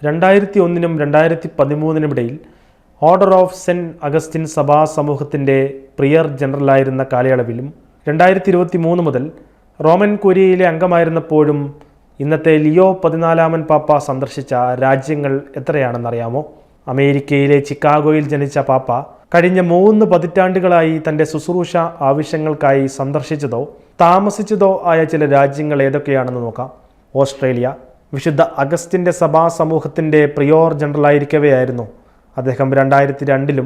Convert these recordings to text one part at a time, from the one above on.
2001 2013 order of saint Augustine സഭാ സമൂഹത്തിൻ്റെ prior ജനറലായിരുന്ന കാലയളവിലും 2023 മുതൽ റോമൻ കുരിയയിലെ അംഗമായിരുന്നപ്പോഴും ഇന്നത്തെ ലിയോ 14 പാപ്പ സന്ദർശിച്ച രാജ്യങ്ങൾ എത്രയാണെന്നറിയാമോ? അമേരിക്കയിലെ ചിക്കാഗോയിൽ ജനിച്ച പാപ്പ കഴിഞ്ഞ 3 പതിറ്റാണ്ടുകളായി തൻ്റെ ശുശ്രൂഷ ആവശ്യങ്ങൾക്കായി സന്ദർശിച്ചതോ താമസിച്ചതോ ആയ ചില രാജ്യങ്ങൾ ഏതൊക്കെയാണെന്ന് നോക്കാം. ഓസ്ട്രേലിയ. വിശുദ്ധ അഗസ്റ്റിൻ്റെ സഭാ സമൂഹത്തിൻ്റെ പ്രിയോർ ജനറലായിരിക്കവെയായിരുന്നു അദ്ദേഹം 2002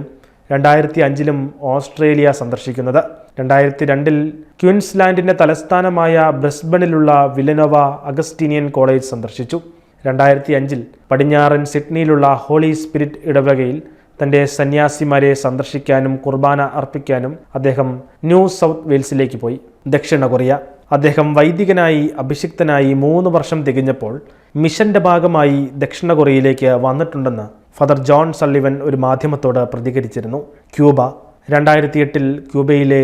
2005 ഓസ്ട്രേലിയ സന്ദർശിക്കുന്നത്. 2002 ക്വീൻസ്ലാൻഡിൻ്റെ തലസ്ഥാനമായ ബ്രിസ്ബണിലുള്ള വില്ലനോവ അഗസ്റ്റീനിയൻ കോളേജ് സന്ദർശിച്ചു. 2005 പടിഞ്ഞാറൻ സിഡ്നിയിലുള്ള ഹോളി സ്പിരിറ്റ് ഇടവകയിൽ തൻ്റെ സന്യാസിമാരെ സന്ദർശിക്കാനും കുർബാന അർപ്പിക്കാനും അദ്ദേഹം ന്യൂ സൗത്ത് വെയിൽസിലേക്ക് പോയി. ദക്ഷിണ കൊറിയ. അദ്ദേഹം വൈദികനായി അഭിഷിക്തനായി 3 വർഷം തികഞ്ഞപ്പോൾ മിഷന്റെ ഭാഗമായി ദക്ഷിണ കൊറിയയിലേക്ക് വന്നിട്ടുണ്ടെന്ന് ഫാദർ ജോൺ സള്ളിവൻ ഒരു മാധ്യമത്തോട് പ്രതികരിച്ചിരുന്നു. ക്യൂബ. 2008 ക്യൂബയിലെ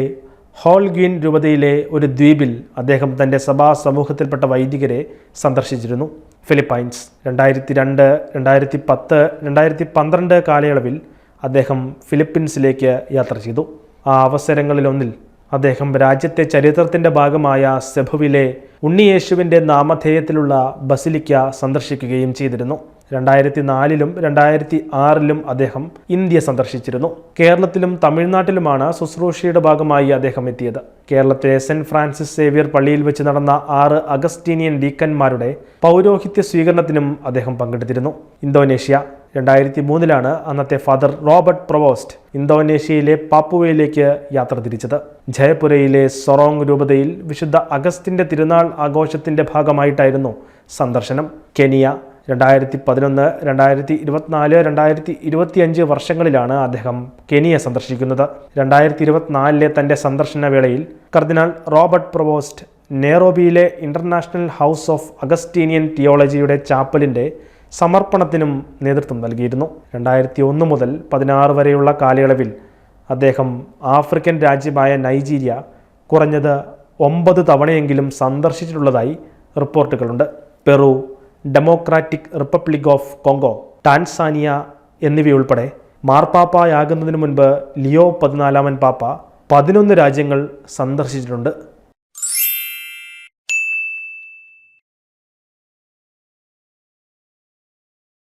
ഹോൾഗ്വിൻ രൂപതയിലെ ഒരു ദ്വീപിൽ അദ്ദേഹം തൻ്റെ സഭാ സമൂഹത്തിൽപ്പെട്ട വൈദികരെ സന്ദർശിച്ചിരുന്നു. ഫിലിപ്പൈൻസ്. 2002 2010 2012 കാലയളവിൽ അദ്ദേഹം ഫിലിപ്പീൻസിലേക്ക് യാത്ര ചെയ്തു. ആ അവസരങ്ങളിലൊന്നിൽ അദ്ദേഹം രാജ്യത്തെ ചരിത്രത്തിൻ്റെ ഭാഗമായ സെബുവിലെ ഉണ്ണിയേശുവിൻ്റെ നാമധേയത്തിലുള്ള ബസിലിക്ക സന്ദർശിക്കുകയും ചെയ്തിരുന്നു. 2004 2006 അദ്ദേഹം ഇന്ത്യ സന്ദർശിച്ചിരുന്നു. കേരളത്തിലും തമിഴ്നാട്ടിലുമാണ് ശുശ്രൂഷയുടെ ഭാഗമായി അദ്ദേഹം എത്തിയത്. കേരളത്തിലെ സെന്റ് ഫ്രാൻസിസ് സേവിയർ പള്ളിയിൽ വെച്ച് നടന്ന 6 അഗസ്റ്റീനിയൻ ഡീക്കന്മാരുടെ പൗരോഹിത്യ സ്വീകരണത്തിനും അദ്ദേഹം പങ്കെടുത്തിരുന്നു. ഇന്തോനേഷ്യ. 2003 അന്നത്തെ ഫാദർ റോബർട്ട് പ്രൊവോസ്റ്റ് ഇന്തോനേഷ്യയിലെ പാപ്പുവയിലേക്ക് യാത്ര തിരിച്ചത്. ജയപുരയിലെ സൊറോങ് രൂപതയിൽ വിശുദ്ധ അഗസ്റ്റിൻ്റെ തിരുനാൾ ആഘോഷത്തിൻ്റെ ഭാഗമായിട്ടായിരുന്നു സന്ദർശനം. കെനിയ. 2011 2024 2025 വർഷങ്ങളിലാണ് അദ്ദേഹം കെനിയ സന്ദർശിക്കുന്നത്. 2024 തൻ്റെ സന്ദർശന വേളയിൽ കർദിനാൾ റോബർട്ട് പ്രൊവോസ്റ്റ് നെയ്റോബിയിലെ ഇൻ്റർനാഷണൽ ഹൗസ് ഓഫ് അഗസ്റ്റീനിയൻ തിയോളജിയുടെ ചാപ്പലിൻ്റെ സമർപ്പണത്തിനും നേതൃത്വം നൽകിയിരുന്നു. 2001 മുതൽ 2016 വരെയുള്ള കാലയളവിൽ അദ്ദേഹം ആഫ്രിക്കൻ രാജ്യമായ നൈജീരിയ കുറഞ്ഞത് 9 തവണയെങ്കിലും സന്ദർശിച്ചിട്ടുള്ളതായി റിപ്പോർട്ടുകളുണ്ട്. Peru, democratic republic of Congo, Tanzania എന്നിവയുൾപ്പെടെ മാർപ്പാപ്പയാകുന്നതിന് മുൻപ് ലിയോ 14 പാപ്പ 11 രാജ്യങ്ങൾ സന്ദർശിച്ചിട്ടുണ്ട്.